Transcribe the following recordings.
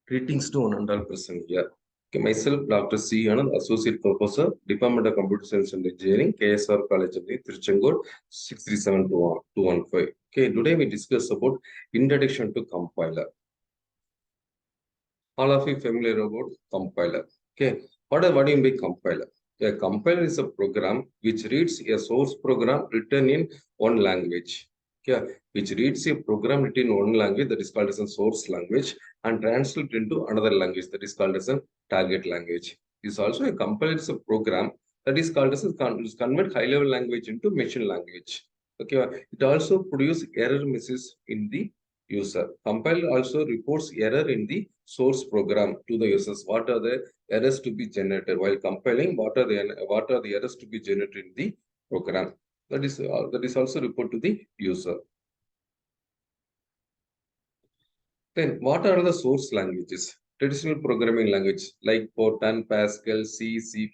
Greetings to one and all present here. Okay, myself, Dr. C. Anand, Associate Professor, Department of Computer Science and Engineering, KSR College of Tiruchengur, 637-215. Okay, today we discuss about introduction to compiler. All of you familiar about compiler. Okay, what do you mean by compiler? A compiler is a program which reads a source program written in one language. Okay, which reads a program written in one language that is called as a source language and translates into another language that is called as a target language. Is also a compiler is a program that is called as convert high level language into machine language. Okay, it also produces error messages in the user. Compiler also reports error in the source program to the users. What are the errors to be generated while compiling? What are the errors to be generated in the program? That is also report to the user. Then what are the source languages? Traditional programming language like Fortran, Pascal, C, C++,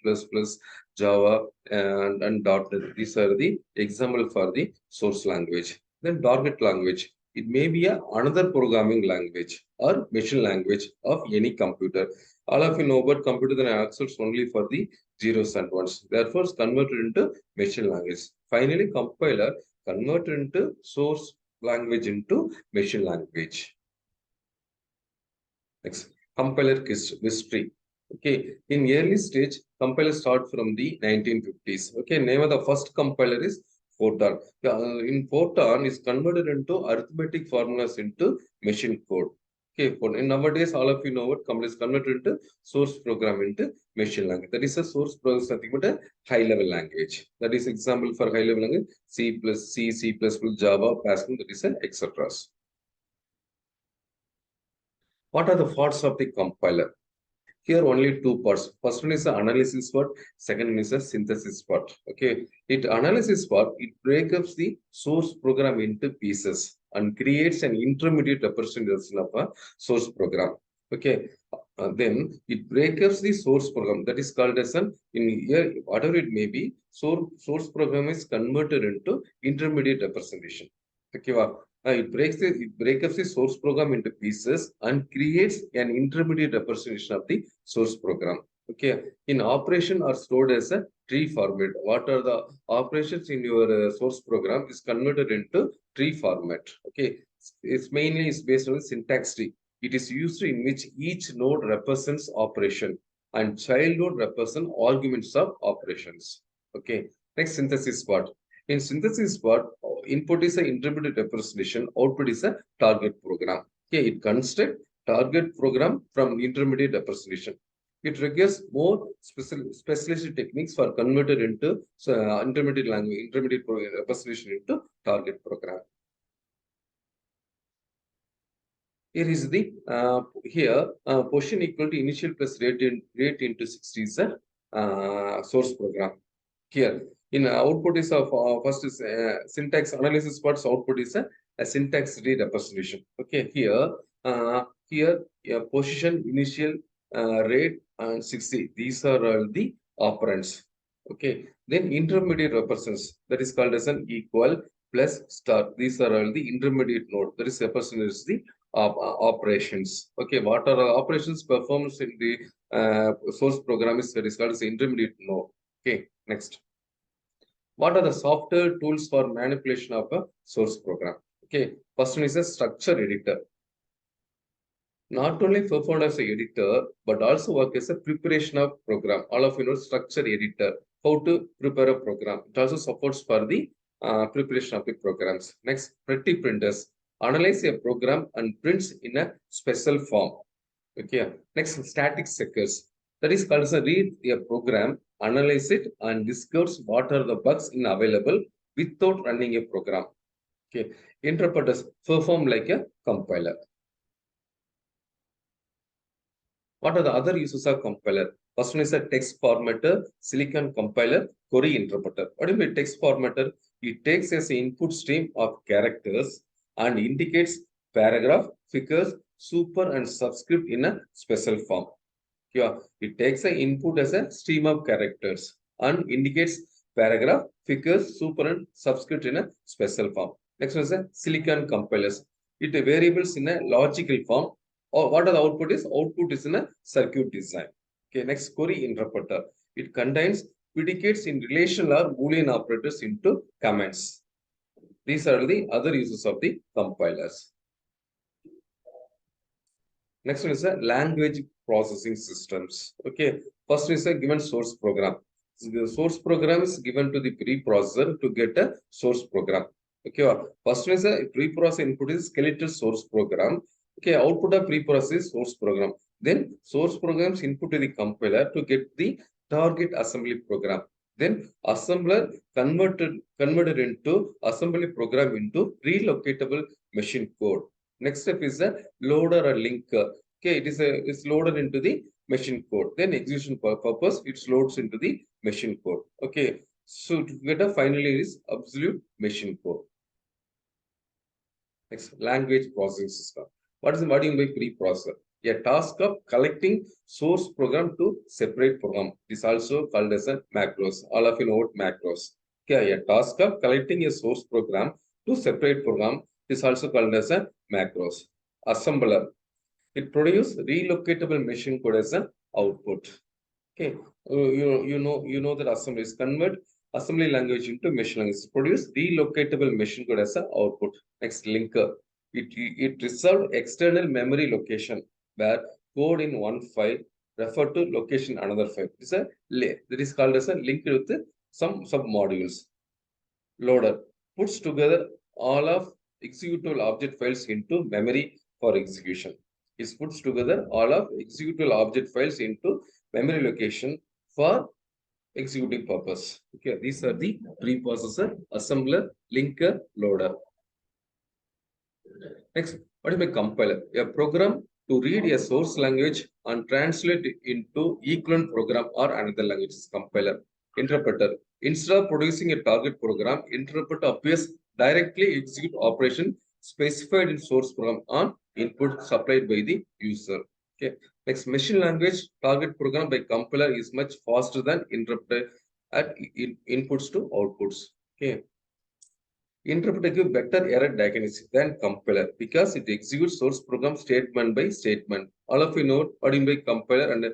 Java, and .NET. These are the example for the source language. Then target language. It may be another programming language or machine language of any computer. All of you know about computer then accepts only for the zeros and ones. Therefore, it's converted into machine language. Finally, compiler converted into source language into machine language. Next, compiler history. Okay, in early stage, compiler start from the 1950s. Okay, name of the first compiler is Fortran. In Fortran is converted into arithmetic formulas into machine code. Okay, in nowadays, all of you know what compiler is converted into source program into machine language. That is a source program, nothing but a high level language. That is example for high level language C plus C, C++, Java, Pascal. That is an etc. What are the parts of the compiler? Here only two parts. First one is the analysis part. Second one is the synthesis part. Okay. It analysis part, it breaks up the source program into pieces and creates an intermediate representation of a source program. Okay. Then it breaks up the source program that is called as an in here whatever it may be. Source program is converted into intermediate representation. Okay. It breaks up the source program into pieces and creates an intermediate representation of the source program. Okay, in operation are stored as a tree format. What are the operations in your source program is converted into tree format. Okay, it's mainly is based on syntax tree. It is used in which each node represents operation and child node represent arguments of operations. Okay, next synthesis part. In synthesis part, input is an intermediate representation, output is a target program. Okay, it constructs target program from intermediate representation. It requires more specialized techniques for converted into intermediate language, intermediate representation into target program. Here is the position equal to initial plus rate into 60 is a source program. Here in output is of first is syntax analysis parts. Output is a syntax tree representation. Okay, here position initial rate and 60. These are all the operands. Okay, then intermediate represents that is called as an equal plus star. These are all the intermediate node. That is represented as the operations. Okay, what are operations performed in the source program is that is called as intermediate node. Okay, next. What are the software tools for manipulation of a source program? Okay, first one is a structure editor. Not only performed as an editor, but also work as a preparation of program. All of you know structure editor, how to prepare a program. It also supports for the preparation of the programs. Next, pretty printers. Analyze a program and prints in a special form. Okay. Next, static checkers. That is called as a read a program, analyze it, and discovers what are the bugs in available without running a program. Okay. Interpreters perform like a compiler. What are the other uses of compiler? First one is a text formatter, silicon compiler, query interpreter. What do you mean text formatter? It takes as an input stream of characters and indicates paragraph, figures, super and subscript in a special form. Yeah, it takes an input as a stream of characters and indicates paragraph, figures, super and subscript in a special form. Next one is a silicon compilers. It variables in a logical form or what are the output is? Output is in a circuit design. Okay, next query interpreter. It contains predicates in relational or Boolean operators into comments. These are the other uses of the compilers. Next one is a language processing systems. Okay, first is a given source program. The source program is given to the preprocessor to get a source program. Okay, first one is a preprocessor input is skeletal source program. Okay, output of preprocessor is source program. Then source programs input to the compiler to get the target assembly program. Then assembler converted into assembly program into relocatable machine code. Next step is a loader or linker. Okay, it's loaded into the machine code. Then execution purpose, it loads into the machine code. Okay, so to get a finally is absolute machine code. Next, language processing system. What do you mean by preprocessor? A task of collecting source program to separate program. This is also called as a macros. All of you know what macros. Okay, a task of collecting a source program to separate program is also called as a macros. Assembler. It produces relocatable machine code as an output. Okay, you know that assembly is convert assembly language into machine language. Produce relocatable machine code as an output. Next, linker. It reserved external memory location where code in one file refer to location another file. It's a that is called as a linked with some sub modules. Loader puts together all of executable object files into memory for execution. It puts together all of executable object files into memory location for executing purpose. Okay, these are the preprocessor, assembler, linker, loader. Next, what is a compiler? A program to read a source language and translate it into equivalent program or another language is compiler. Interpreter. Instead of producing a target program, interpreter appears directly execute operation specified in source program on input supplied by the user. Okay. Next, machine language target program by compiler is much faster than interpreter at inputs to outputs. Okay. Interpreter give better error diagnosis than compiler because it executes source program statement by statement. All of you know what in by compiler and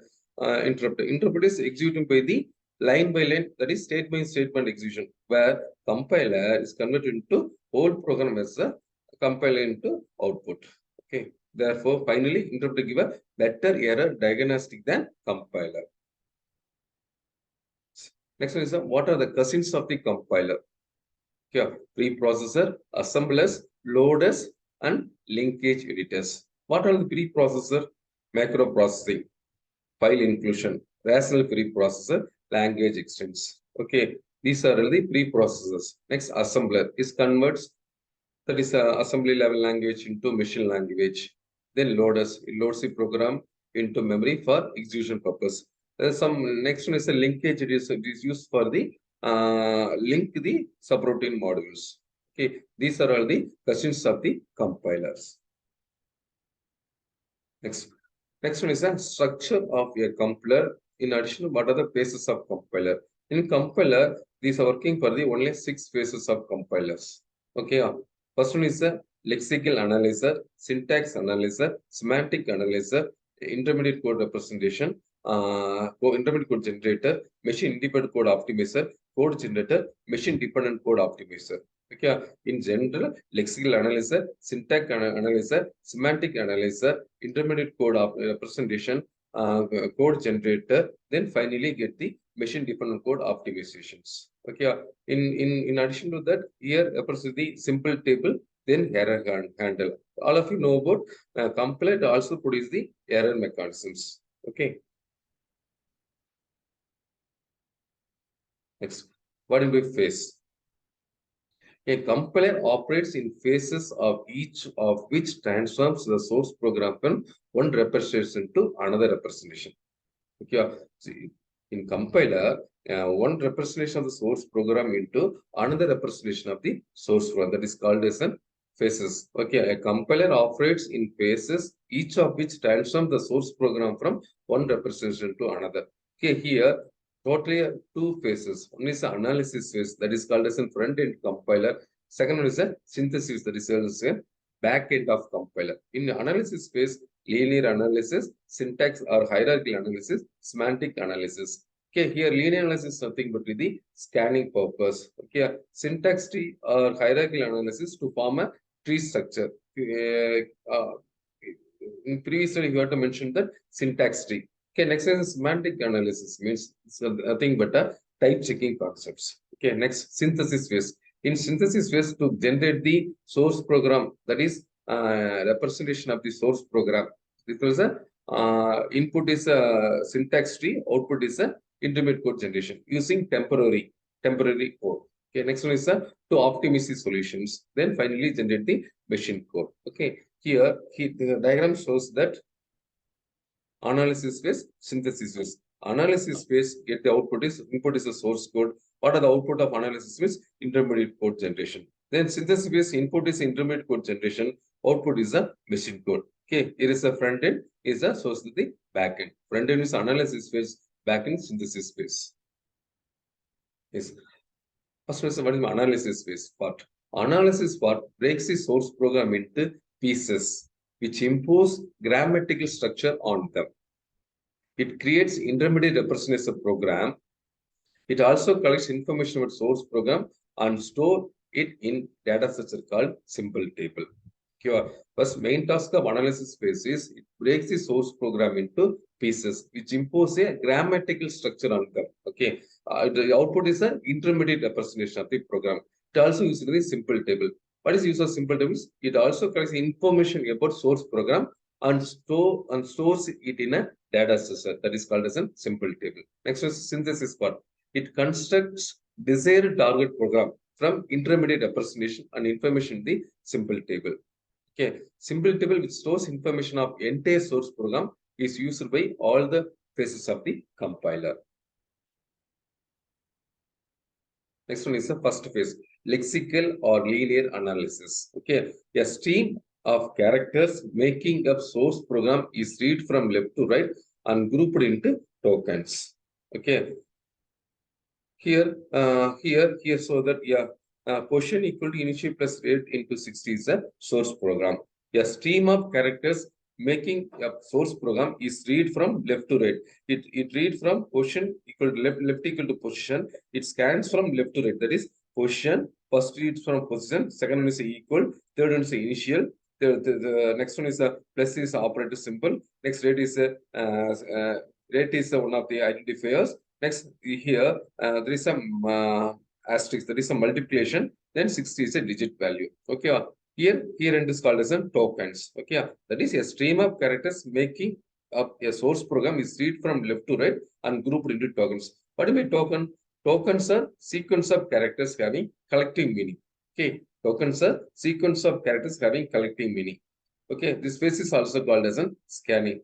interpreter. Interpreter is executing by the line by line, that is state by statement execution, where compiler is converted into whole program as a compiler into output. Okay. Therefore, finally, interpreter give a better error diagnostic than compiler. Next one is what are the cousins of the compiler? Here, preprocessor, assemblers, loaders, and linkage editors. What are the preprocessor? Macro processing, file inclusion, rational preprocessor, language extents. Okay, these are the preprocessors. Next, assembler is converts, that is assembly level language into machine language. Then loaders, it loads the program into memory for execution purpose. There's some next one is a linkage. It is used for the link the subroutine modules. Okay, these are all the questions of the compilers. Next one is the structure of a compiler. In addition, what are the phases of compiler? In compiler, these are working for the only 6 phases of compilers. Okay, first one is a lexical analyzer, syntax analyzer, semantic analyzer, intermediate code representation, intermediate code generator, machine independent code optimizer, code generator, machine dependent code optimizer. Okay, in general, lexical analyzer, syntax analyzer, semantic analyzer, intermediate code representation, code generator, then finally get the machine dependent code optimizations. Okay, in addition to that, here appears the simple table, then error handle. All of you know about compiler also produce the error mechanisms. Okay. Next, what will be phase? A compiler operates in phases of each of which transforms the source program from one representation to another representation. Okay, see, in compiler, one representation of the source program into another representation of the source program, that is called as an phases. Okay, a compiler operates in phases, each of which transforms the source program from one representation to another. Okay, here totally 2 phases. One is the analysis phase, that is called as a front-end compiler. Second one is a synthesis, that is a back end of compiler. In the analysis phase, linear analysis, syntax or hierarchical analysis, semantic analysis. Okay, here linear analysis is nothing but with the scanning purpose. Okay, syntax tree or hierarchical analysis to form a tree structure. In previous study, you have to mention that syntax tree. Okay, next is semantic analysis, means it's nothing but a type checking concepts. Okay, next synthesis phase. In synthesis phase, to generate the source program, that is representation of the source program. Because input is a syntax tree, output is a intermediate code generation using temporary code. Okay, next one is to optimize the solutions. Then finally generate the machine code. Okay, here the diagram shows that analysis phase, synthesis phase. Analysis phase, get the output is input is a source code. What are the output of analysis phase? Intermediate code generation. Then synthesis phase, input is intermediate code generation, output is a machine code. Okay, here is a front end, is a source to the back end. Front end is analysis phase, back end synthesis phase. Yes. First is what is analysis phase part. Analysis part breaks the source program into pieces, which impose grammatical structure on them. It creates intermediate representation program. It also collects information about source program and store it in data structure called simple table. Okay. First main task of analysis phase is it breaks the source program into pieces, which impose a grammatical structure on them. Okay. The output is an intermediate representation of the program. It also uses a simple table. What is use of simple tables? It also collects information about source program and stores it in a data structure that is called as a simple table. Next is synthesis part. It constructs desired target program from intermediate representation and information in the simple table. Okay, simple table which stores information of entire source program is used by all the phases of the compiler. Next one is the first phase, lexical or linear analysis. Okay, a stream of characters making up source program is read from left to right and grouped into tokens. Okay, here, so that position equal to initial plus rate into 60 is a source program. A stream of characters making a source program is read from left to right. It read from position equal to left equal to position. It scans from left to right. That is position. First read from position. Second one is equal. Third one is initial. The next one is a plus is operator symbol. Next rate is rate is one of the identifiers. Next, here, there is some asterisk, there is some multiplication, then 60 is a digit value. Okay, here and is called as a tokens. Okay, that is a stream of characters making up a source program is read from left to right and grouped into tokens. What do you mean token? Tokens are sequence of characters having collective meaning. Okay, tokens are sequence of characters having collective meaning. Okay, this phase is also called as a scanning.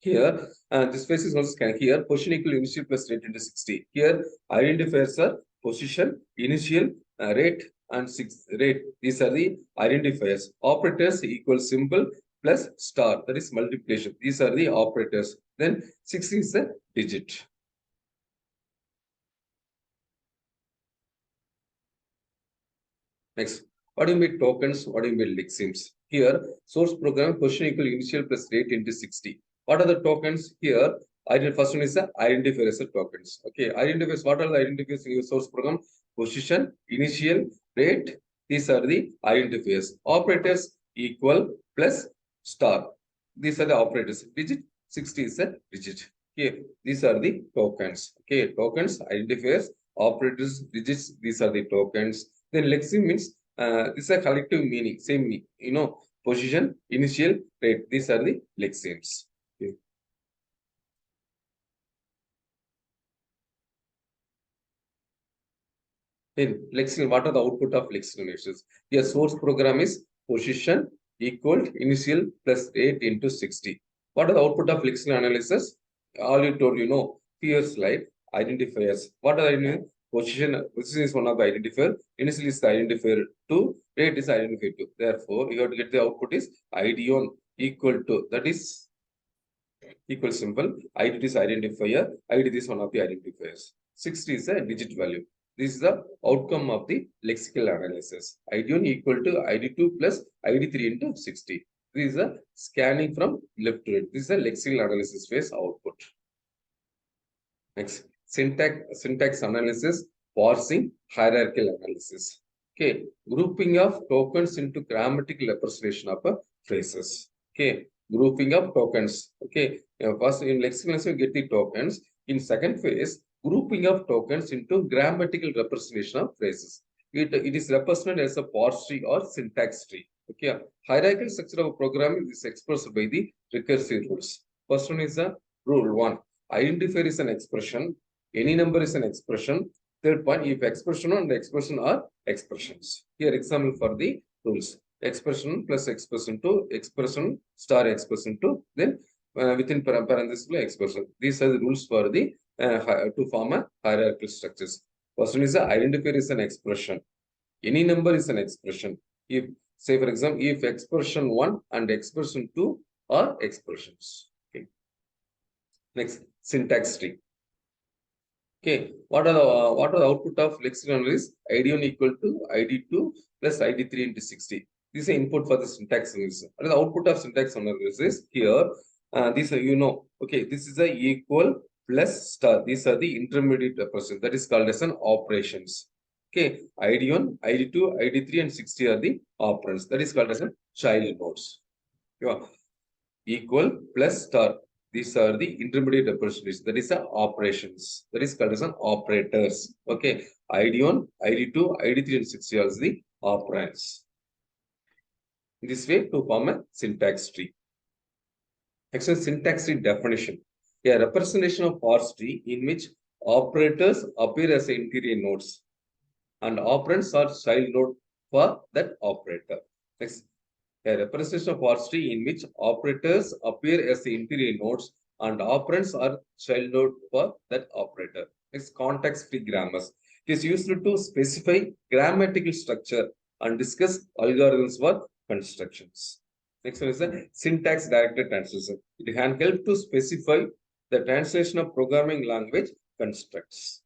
Here, this phase is also scanning. Here, position equal initial plus rate into 60. Here, identifiers are position, initial, rate, and rate. These are the identifiers. Operators equal symbol plus star. That is multiplication. These are the operators. Then 60 is a digit. Next, what do you mean tokens? What do you mean lexemes? Here, source program position equal initial plus rate into 60. What are the tokens here? First one is the identifiers tokens. Okay, identifiers. What are the identifiers in your source program? Position, initial, rate. These are the identifiers. Operators equal plus star. These are the operators. Digit 60 is a digit. Okay, these are the tokens. Okay, tokens, identifiers, operators, digits. These are the tokens. Then lexeme means this is a collective meaning. Same meaning. You know, position, initial, rate. These are the lexemes. Okay. In lexeme, what are the output of lexeme analysis? Your source program is position equal initial plus rate into 60. What are the output of lexeme analysis? All you told, you know, here slide, identifiers. What are the position? Position is one of the identifier. Initial is the identifier 2. Rate is identifier 2. Therefore, you have to get the output is ID1 equal to, that is equal symbol. ID is identifier. ID is one of the identifiers. 60 is a digit value. This is the outcome of the lexical analysis. ID1 equal to ID2 plus ID3 into 60. This is a scanning from left to right. This is a lexical analysis phase output. Next, syntax analysis, parsing, hierarchical analysis. Okay, grouping of tokens into grammatical representation of phrases. Okay, grouping of tokens. Okay, first in lexical analysis you get the tokens. In second phase, grouping of tokens into grammatical representation of phrases. It is represented as a parse tree or syntax tree. Okay, hierarchical structure of programming is expressed by the recursive rules. First one is the rule 1. Identifier is an expression. Any number is an expression. Third point, if expression and expression are expressions. Here, example for the rules. Expression plus expression to expression star expression to then within parenthesis expression. These are the rules for the to form a hierarchical structures. First one is the identifier is an expression. Any number is an expression. If say for example, if expression 1 and expression 2 are expressions. Okay. Next, syntax tree. Okay, what are the output of lexical analysis? ID1 equal to ID2 plus ID3 into 60. This is the input for the syntax analysis. And the output of syntax analysis here, these are okay, this is a equal plus star. These are the intermediate representation. That is called as an operations. Okay, ID1, ID2, ID3, and 60 are the operands. That is called as a child nodes. Yeah. Equal plus star. These are the intermediate representations. That is the operations. That is called as an operators. Okay. ID1, ID2, ID3, and 60 are the operands. In this way, to form a syntax tree. Next is syntax tree definition. A representation of parse tree in which operators appear as interior nodes and operands are child node for that operator. Next, a representation of parse tree in which operators appear as the interior nodes and operands are child node for that operator. Next, context-free grammars. It is used to specify grammatical structure and discuss algorithms for constructions. Next one is the syntax-directed translation. It can help to specify the translation of programming language constructs.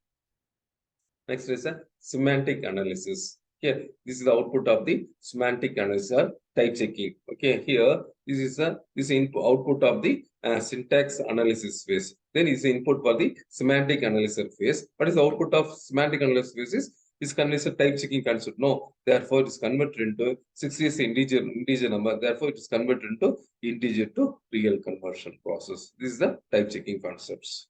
Next is a semantic analysis. Here, this is the output of the semantic analysis or type checking. Okay, here this is output of the syntax analysis phase. Then is the input for the semantic analysis phase. What is the output of semantic analysis phase? Is converted type checking concept. No, therefore it is converted into 60 is integer number. Therefore, it is converted into integer to real conversion process. This is the type checking concepts.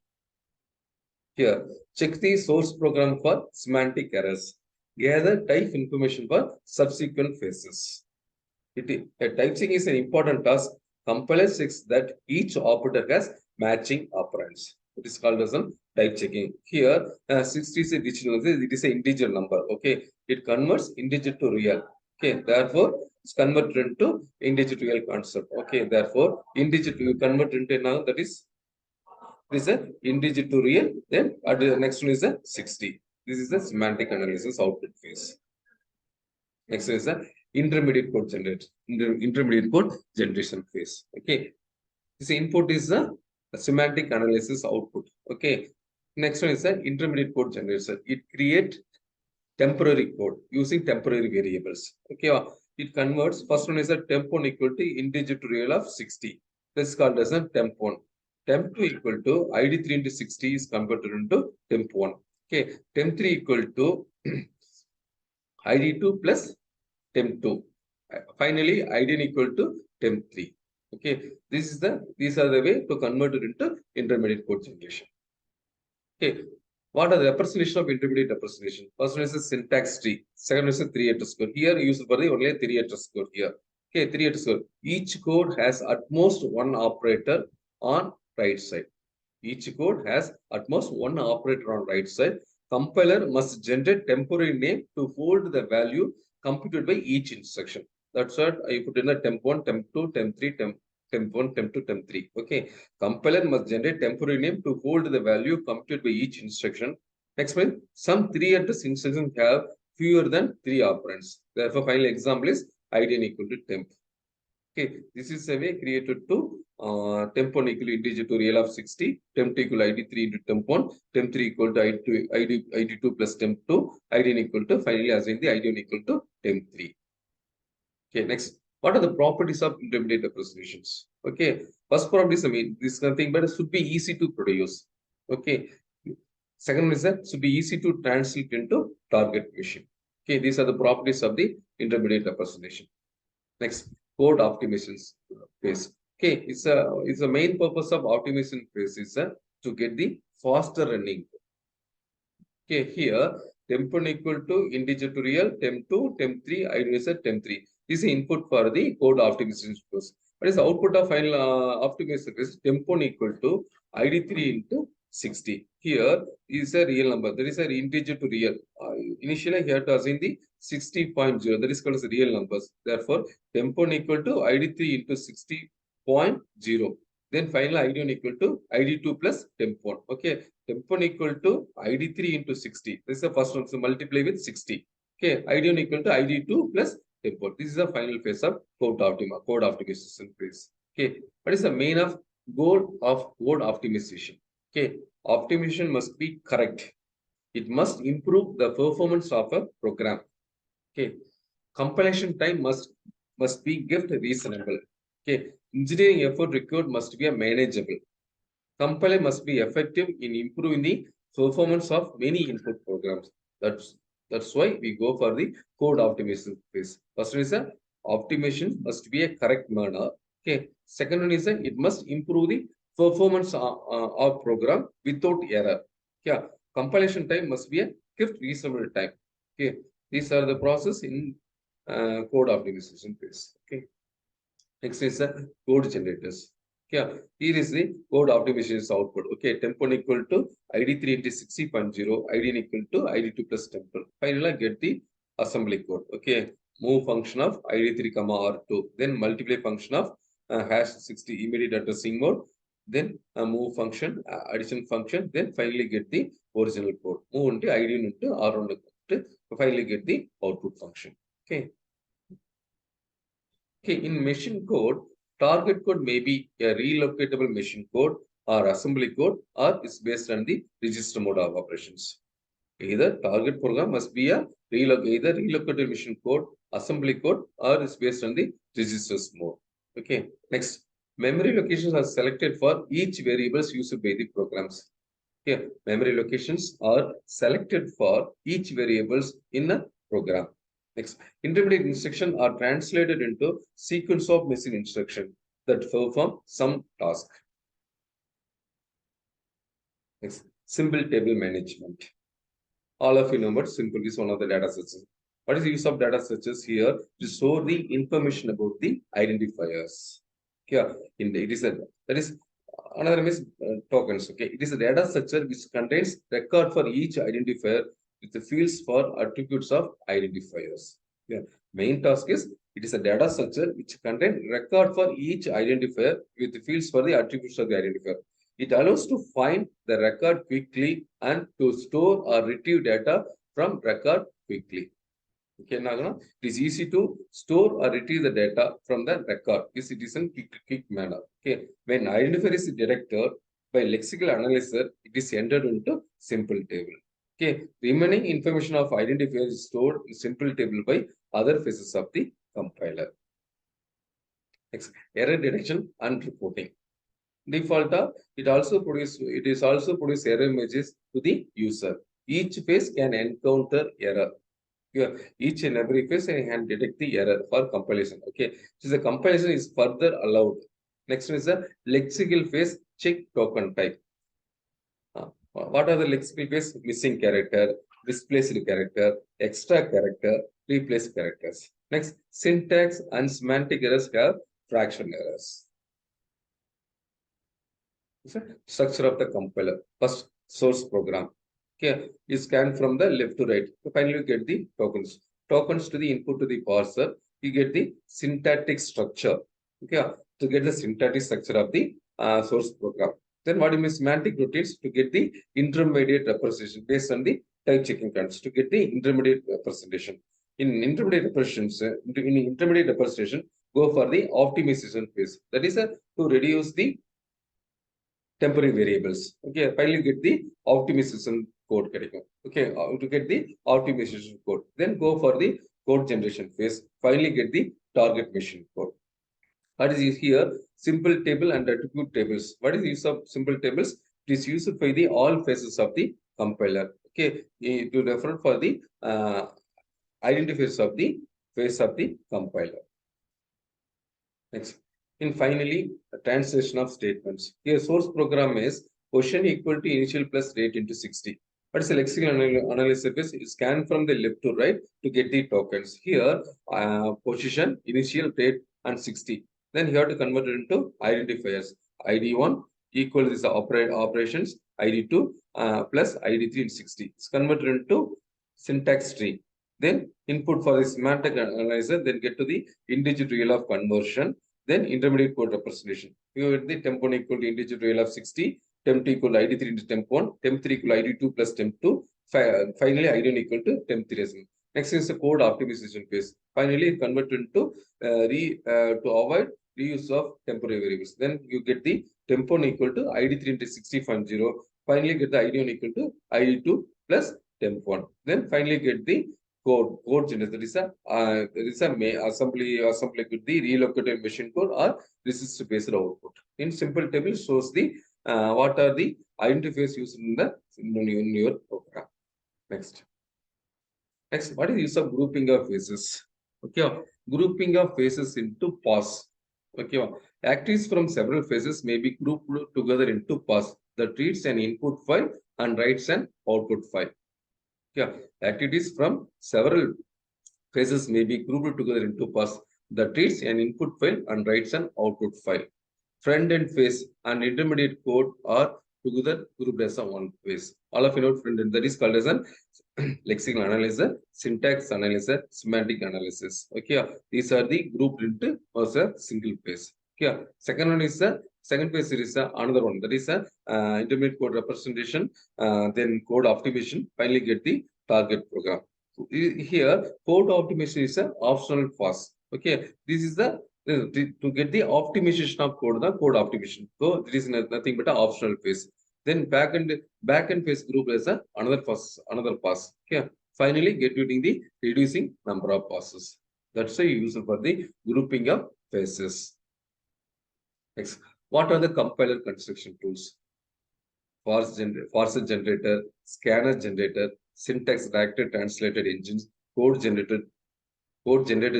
Here, check the source program for semantic errors. Gather type information for subsequent phases. A type checking is an important task. Compiler checks that each operator has matching operands. It is called as a type checking. Here, 60 is a digital, it is an integer number. Okay, it converts integer to real. Okay, therefore, it's converted into integer to real concept. Okay, therefore, integer to convert into now that is a integer to real. Then the next one is a 60. This is the semantic analysis output phase. Next is the intermediate code generation phase. Okay, this input is the semantic analysis output. Okay, next one is the intermediate code generation. It creates temporary code using temporary variables. Okay, it converts. First one is a temp1 equal to integer to real of 60. This is called as a temp1. Temp2 equal to ID3 into 60 is converted into temp1. Okay, temp3 equal to ID2 plus temp2. Finally, ID equal to temp3. Okay, these are the way to convert it into intermediate code generation. Okay, what are the representation of intermediate representation? First one is a syntax tree. Second one is a 3-letter code. Here used for the only 3-letter code here. Okay, 3-letter code. Each code has at most one operator on right side. Each code has at most one operator on right side. Compiler must generate temporary name to hold the value computed by each instruction. That's what I put in the temp1, temp2, temp3, temp1, temp2, temp3. Okay. Compiler must generate temporary name to hold the value computed by each instruction. Next one, some 3-address instructions have fewer than 3 operands. Therefore, final example is id equal to temp. Okay, this is a way created to temp1 equal to integer to real of 60, temp2 equal to id3 into temp1, temp3 equal to id2 plus temp2, id equal to finally as in the id1 equal to temp3. Okay, next, What are the properties of intermediate representations? Okay, first property is, I mean, this kind of thing, but it should be easy to produce. Okay, second is that should be easy to translate into target machine. Okay, these are the properties of the intermediate representation. Next, code optimization phase. Okay, it's a main purpose of optimization phase is to get the faster running. Okay, here temp1 equal to integer to real, temp2, temp3, idealizer, temp3. This is input for the code optimization process. What is the output of final optimization is temp1 equal to id3 into 60. Here is a real number. There is an integer to real. Initially here it was in the 60.0. That is called as real numbers. Therefore, temp1 equal to id3 into 60.0. Then final id1 equal to id2 plus temp1. Okay, temp1 equal to id3 into 60. This is the first one. So multiply with 60. Okay, id1 equal to id2 plus temp1. This is the final phase of code optimization phase. Okay, what is the main of goal of code optimization? Okay, optimization must be correct. It must improve the performance of a program. Okay, compilation time must be kept reasonable. Okay, engineering effort required must be a manageable. Compiler must be effective in improving the performance of many input programs. That's why we go for the code optimization phase. First one is a optimization must be a correct manner. Okay. Second one is that it must improve the performance of program without error. Yeah. Compilation time must be a kept reasonable time. Okay. These are the process in code optimization phase. Okay. Next is the code generators. Yeah, here is the code optimization output. Okay, temp1 equal to id3 into 60.0, id equal to id2 plus temp1. Finally, get the assembly code. Okay, move function of id3 comma r2, then multiply function of hash 60 immediate addressing mode, then move function, addition function, then finally get the original code. Move into id into r1 to finally get the output function. Okay. Okay, in machine code, target code may be a relocatable machine code or assembly code, or is based on the register mode of operations. Either target program must be a either relocatable machine code, assembly code, or is based on the registers mode. Okay, next, memory locations are selected for each variables used by the programs. Here, memory locations are selected for each variables in a program. Next, intermediate instruction are translated into sequence of machine instruction that perform some task. Next, simple table management. All of you know about simple is one of the data sets. What is the use of data sets here? To store the information about the identifiers. Yeah, it is a that is another is tokens. Okay, it is a data structure which contains record for each identifier with the fields for attributes of identifiers. Yeah, main task is it is a data structure which contains record for each identifier with the fields for the attributes of the identifier. It allows to find the record quickly and to store or retrieve data from record quickly. Okay, now it is easy to store or retrieve the data from the record. It is in quick manner. Okay, when identifier is detected by lexical analyzer, it is entered into simple table. Okay, remaining information of identifier is stored in simple table by other phases of the compiler. Next, error detection and reporting. Default, it is also produce error messages to the user. Each phase can encounter error. Yeah, each and every phase can detect the error for compilation. Okay, so the compilation is further allowed. Next one is the lexical phase check token type. What are the lexical phase? Missing character, displaced character, extra character, replaced characters. Next, syntax and semantic errors have fraction errors. Structure of the compiler. First, source program. Okay, you scan from the left to right. So finally, you get the tokens. Tokens to the input to the parser. You get the syntactic structure. Okay, to get the syntactic structure of the source program. Then what you mean semantic routines to get the intermediate representation based on the type checking counts to get the intermediate representation. In intermediate representation, go for the optimization phase. That is to reduce the temporary variables. Okay, finally get the optimization code. Okay, to get the optimization code. Then go for the code generation phase. Finally get the target machine code. What is here? Simple table and attribute tables. What is use of simple tables? It is used for the all phases of the compiler. Okay, to refer for the identifiers of the phase of the compiler. Next. And finally, a translation of statements. Here, source program is position equal to initial plus rate into 60. What is the lexical analysis? You scan from the left to right to get the tokens. Here, position, initial, rate, and 60. Then you have to convert it into identifiers. ID1 equal to this operations, ID2 plus ID3 in 60. It's converted into syntax tree. Then input for the semantic analyzer, then get to the integer real of conversion, then intermediate code representation. You get the temp1 equal to integer real of 60, temp2 equal to ID3 into temp1, temp3 equal to ID2 plus temp2, finally ID1 equal to temp3. Next is the code optimization phase. Finally, convert into to avoid reuse of temporary variables. Then you get the temp1 equal to ID3 into 60.0. Finally, get the ID1 equal to ID2 plus temp1. Then finally get the code generator. There is a assembly could be relocated machine code or resistor based output. In simple table shows the what are the identifiers used in your program. Next, what is use of grouping of phases? Okay, grouping of phases into paths. Okay, activities from several phases may be grouped together into paths that reads an input file and writes an output file. Yeah, activities from several phases may be grouped together into paths that reads an input file and writes an output file. Front-end phase and intermediate code are together grouped as a one phase. All of you know front-end, that is called as a lexical analyzer, syntax analyzer, semantic analysis. Okay, these are the grouped into as a single phase. Okay, second one is the second phase is another one, that is a intermediate code representation, then code optimization, finally get the target program. Here, code optimization is an optional phase. Okay, this is the to get the optimization of code, the code optimization. So it is nothing but an optional phase. Then backend phase group as another pass. Okay. Finally, get using the reducing number of passes. That's a use for the grouping of phases. Next, what are the compiler construction tools? Parser generator, scanner generator, syntax directed translated engines, code generated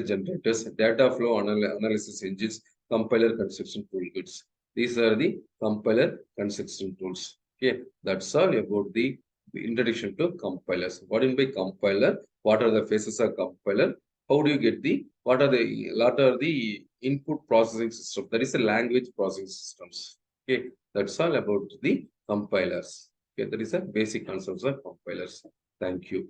generators, data flow analysis engines, compiler construction toolkits. These are the compiler construction tools. Okay, that's all about the introduction to compilers. What do you mean by compiler? What are the phases of compiler? How do you get the what are the input processing system? That is the language processing systems. Okay, that's all about the compilers. Okay, that is a basic concepts of compilers. Thank you.